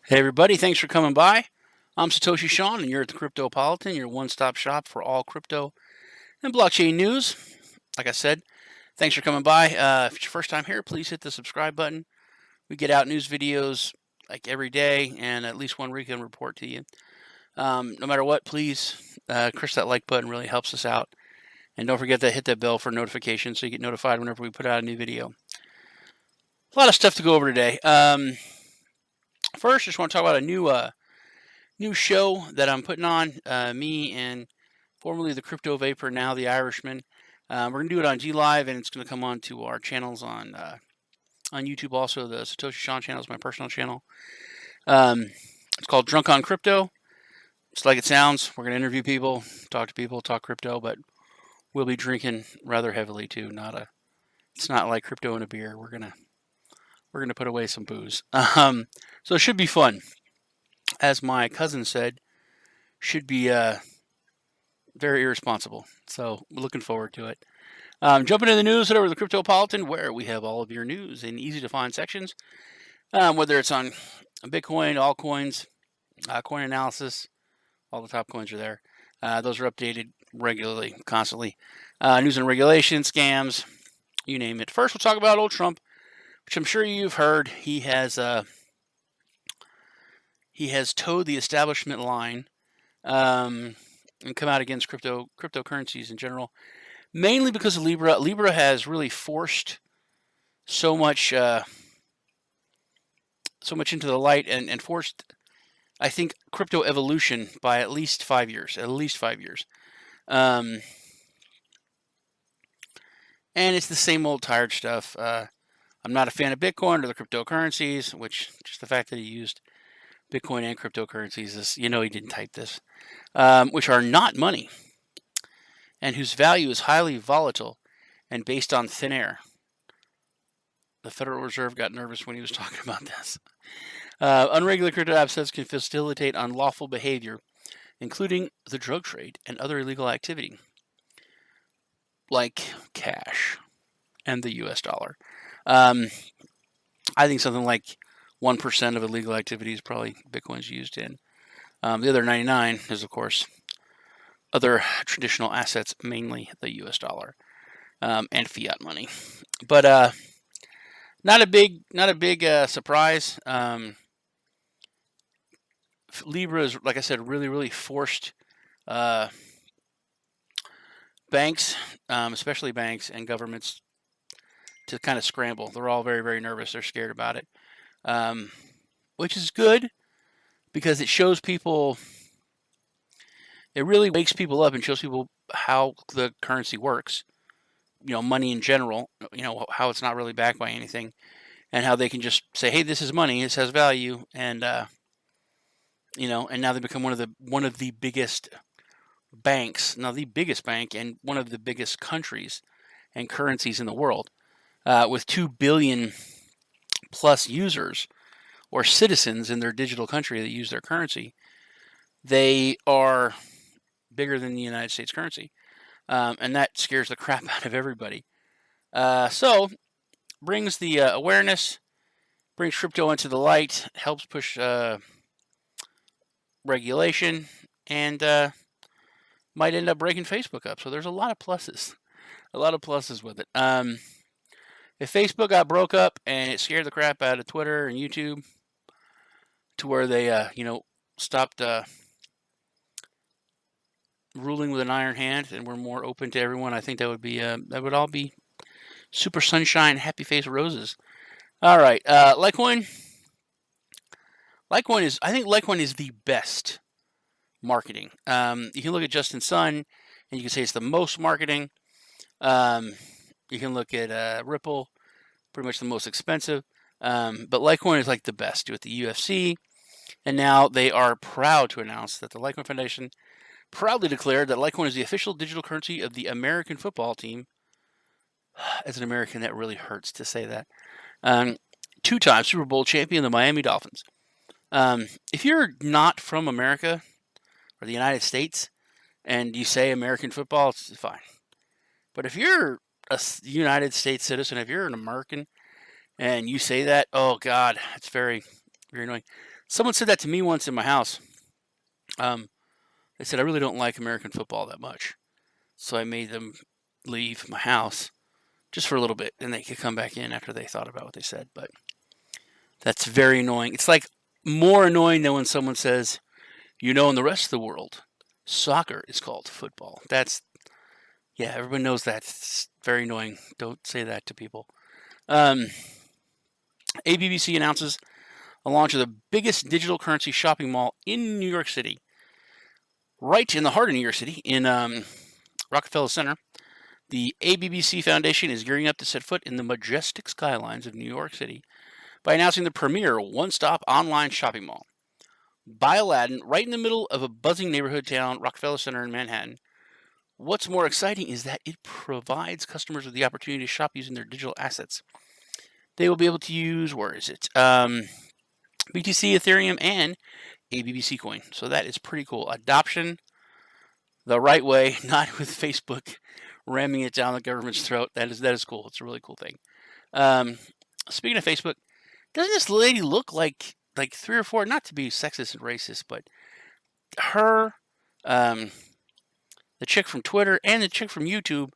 Hey everybody, thanks for coming by. I'm Satoshi Shawn and you're at the Cryptopolitan, your one-stop shop for all crypto and blockchain news. Like I said, thanks for coming by. If it's your first time here, please hit the subscribe button. We get out news videos like every day and at least one weekend report to you. No matter what, please crush that like button, really helps us out. And don't forget to hit that bell for notifications so you get notified whenever we put out a new video. A lot of stuff to go over today. First, just want to talk about a new show that I'm putting on. Me and formerly the Crypto Vapor, now the Irishman. We're gonna do it on G Live, and it's gonna come on to our channels on YouTube. Also, the Satoshi Shawn channel is my personal channel. It's called Drunk on Crypto. Just like it sounds, we're gonna interview people, talk crypto, but we'll be drinking rather heavily too. It's not like crypto and a beer. We're gonna put away some booze. So it should be fun. As my cousin said, should be very irresponsible. So we're looking forward to it. Jumping into the news, head over to the Cryptopolitan, where we have all of your news in easy to find sections. Whether it's on Bitcoin, altcoins, coin analysis, all the top coins are there. Those are updated regularly, constantly. News and regulation, scams, you name it. First, we'll talk about old Trump, which I'm sure you've heard. He has towed the establishment line and come out against cryptocurrencies in general, mainly because of Libra. Libra has really forced so much into the light and forced, I think, crypto evolution by at least 5 years. And it's the same old tired stuff. I'm not a fan of Bitcoin or the cryptocurrencies, which just the fact that he used Bitcoin and cryptocurrencies is, he didn't type this, which are not money and whose value is highly volatile and based on thin air. The Federal Reserve got nervous when he was talking about this. Unregulated crypto assets can facilitate unlawful behavior, including the drug trade and other illegal activity, like cash and the US dollar. I think something like 1% of illegal activity is probably Bitcoin's used in. The other 99 is, of course, other traditional assets, mainly the US dollar and fiat money. But not a big surprise. Libra is, like I said, really forced banks, especially banks and governments, to kind of scramble. They're all very nervous. They're scared about it, which is good because it shows people. It really wakes people up and shows people how the currency works. Money in general. How it's not really backed by anything, and how they can just say, "Hey, this is money. This has value," and and now they become one of the biggest banks, now the biggest bank, and one of the biggest countries and currencies in the world, with 2 billion plus users or citizens in their digital country that use their currency. They are bigger than the United States currency, and that scares the crap out of everybody. So brings the awareness, brings crypto into the light, helps push regulation, and might end up breaking Facebook up. So there's a lot of pluses with it. If Facebook got broke up and it scared the crap out of Twitter and YouTube to where they stopped ruling with an iron hand and were more open to everyone, I think that would all be super sunshine, happy face roses. All right, Litecoin. I think Litecoin is the best marketing. You can look at Justin Sun, and you can say it's the most marketing. You can look at Ripple, pretty much the most expensive. But Litecoin is like the best. With the UFC, and now they are proud to announce that the Litecoin Foundation proudly declared that Litecoin is the official digital currency of the American football team. As an American, that really hurts to say that. 2-time Super Bowl champion, the Miami Dolphins. If you're not from America or the United States and you say American football, it's fine. But if you're a United States citizen, if you're an American and you say that, oh God, it's very annoying. Someone said that to me once in my house. They said, I really don't like American football that much. So I made them leave my house just for a little bit, and they could come back in after they thought about what they said. But that's very annoying. It's like more annoying than when someone says, in the rest of the world, soccer is called football. Yeah, everyone knows that. It's very annoying. Don't say that to people. ABBC announces the launch of the biggest digital currency shopping mall in New York City. Right in the heart of New York City, in Rockefeller Center, the ABBC Foundation is gearing up to set foot in the majestic skylines of New York City by announcing the premier one-stop online shopping mall. By Aladdin, right in the middle of a buzzing neighborhood town, Rockefeller Center in Manhattan. What's more exciting is that it provides customers with the opportunity to shop using their digital assets. They will be able to use, BTC, Ethereum, and ABBC coin. So that is pretty cool. Adoption the right way, not with Facebook ramming it down the government's throat. That is cool. It's a really cool thing. Speaking of Facebook, doesn't this lady look like 3 or 4? Not to be sexist and racist, but her, the chick from Twitter and the chick from YouTube,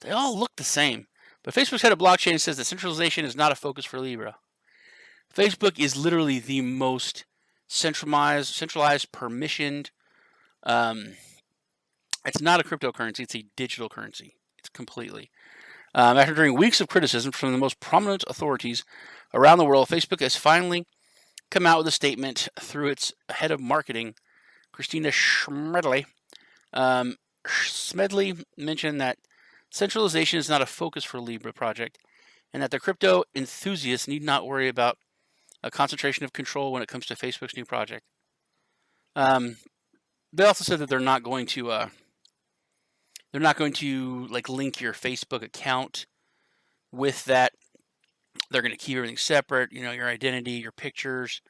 they all look the same. But Facebook's head of blockchain says that centralization is not a focus for Libra. Facebook is literally the most centralized, permissioned. It's not a cryptocurrency. It's a digital currency. It's completely. After during weeks of criticism from the most prominent authorities around the world, Facebook has finally come out with a statement through its head of marketing, Christina Smedley. Smedley mentioned that centralization is not a focus for Libra project, and that the crypto enthusiasts need not worry about a concentration of control when it comes to Facebook's new project. They also said that they're not going to link your Facebook account with that. They're going to keep everything separate. Your identity, your pictures,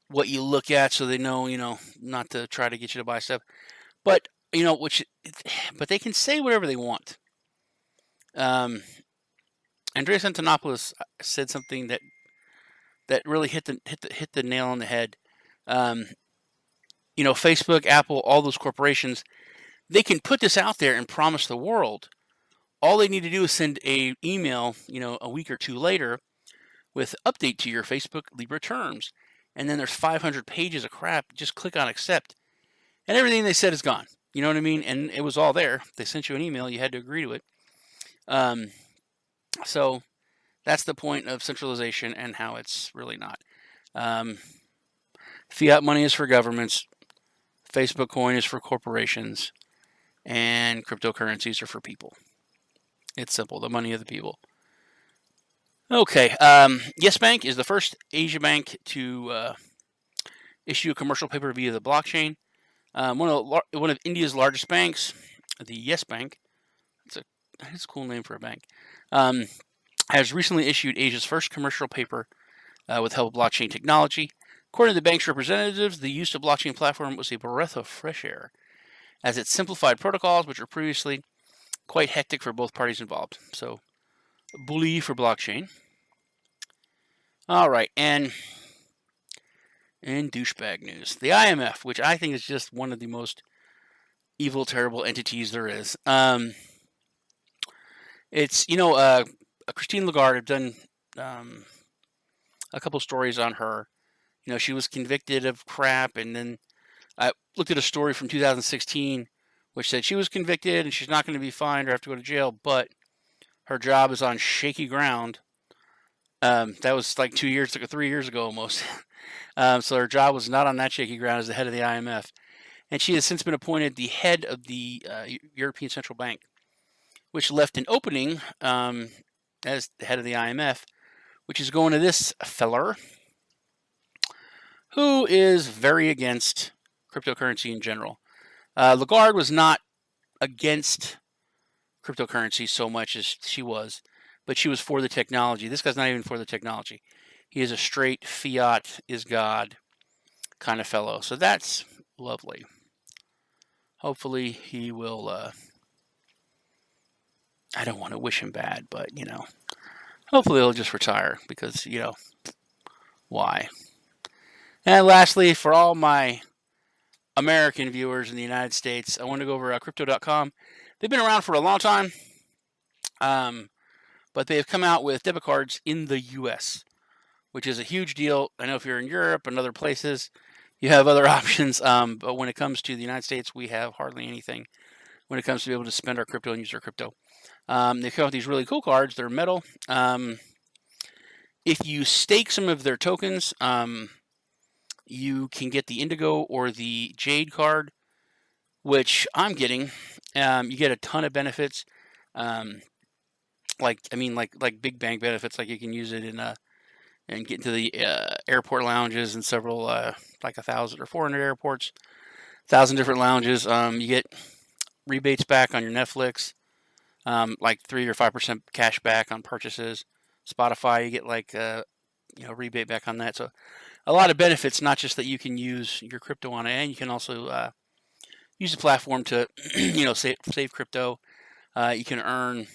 what you look at, so they know not to try to get you to buy stuff. But but they can say whatever they want. Andreas Antonopoulos said something that really hit the nail on the head. Facebook, Apple, all those corporations, they can put this out there and promise the world. All they need to do is send a email, a week or two later, with update to your Facebook Libra terms, and then there's 500 pages of crap. Just click on accept, and everything they said is gone. You know what I mean? And it was all there. They sent you an email. You had to agree to it. So that's the point of centralization and how it's really not. Fiat money is for governments. Facebook coin is for corporations. And cryptocurrencies are for people. It's simple. The money of the people. Okay. Yes Bank is the first Asia bank to issue a commercial paper via the blockchain. One of India's largest banks, the Yes Bank, it's a cool name for a bank, has recently issued Asia's first commercial paper with help of blockchain technology. According to the bank's representatives, the use of blockchain platform was a breath of fresh air, as it simplified protocols which were previously quite hectic for both parties involved. So, bully for blockchain. All right, and douchebag news. The IMF, which I think is just one of the most evil, terrible entities there is. It's, Christine Lagarde. I've done a couple stories on her. She was convicted of crap, and then I looked at a story from 2016 which said she was convicted and she's not going to be fined or have to go to jail, but her job is on shaky ground. That was like 3 years ago almost. So her job was not on that shaky ground as the head of the IMF. And she has since been appointed the head of the European Central Bank, which left an opening as the head of the IMF, which is going to this feller, who is very against cryptocurrency in general. Lagarde was not against cryptocurrency so much as she was, but she was for the technology. This guy's not even for the technology. He is a straight Fiat is God kind of fellow. So that's lovely. Hopefully he will, I don't want to wish him bad, but, hopefully he'll just retire because, why? And lastly, for all my American viewers in the United States, I want to go over Crypto.com. They've been around for a long time, but they have come out with debit cards in the U.S., which is a huge deal. I know if you're in Europe and other places, you have other options, but when it comes to the United States, we have hardly anything when it comes to be able to spend our crypto and use our crypto. They come with these really cool cards. They're metal. If you stake some of their tokens, you can get the Indigo or the Jade card, which I'm getting. You get a ton of benefits. Like big bang benefits. Like you can use it in and get into the airport lounges and several like 1,000 or 400 airports, 1,000 different lounges. You get rebates back on your Netflix, like 3 or 5% cash back on purchases. Spotify, you get like rebate back on that. So a lot of benefits, not just that you can use your crypto on it, and you can also use the platform to save crypto. You can earn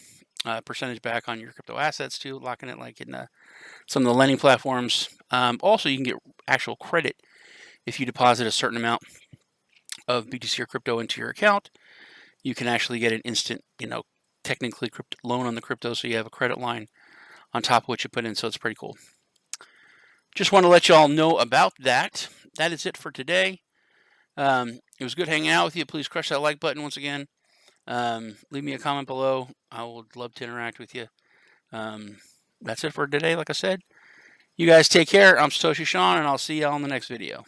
percentage back on your crypto assets too, locking it like in some of the lending platforms. Also, you can get actual credit if you deposit a certain amount of BTC or crypto into your account. You can actually get an instant, technically loan on the crypto, so you have a credit line on top of what you put in. So it's pretty cool. Just want to let you all know about that. That is it for today. It was good hanging out with you. Please crush that like button once again. Leave me a comment below. I would love to interact with you. That's it for today. Like I said, you guys take care. I'm Satoshi Sean, and I'll see you all in the next video.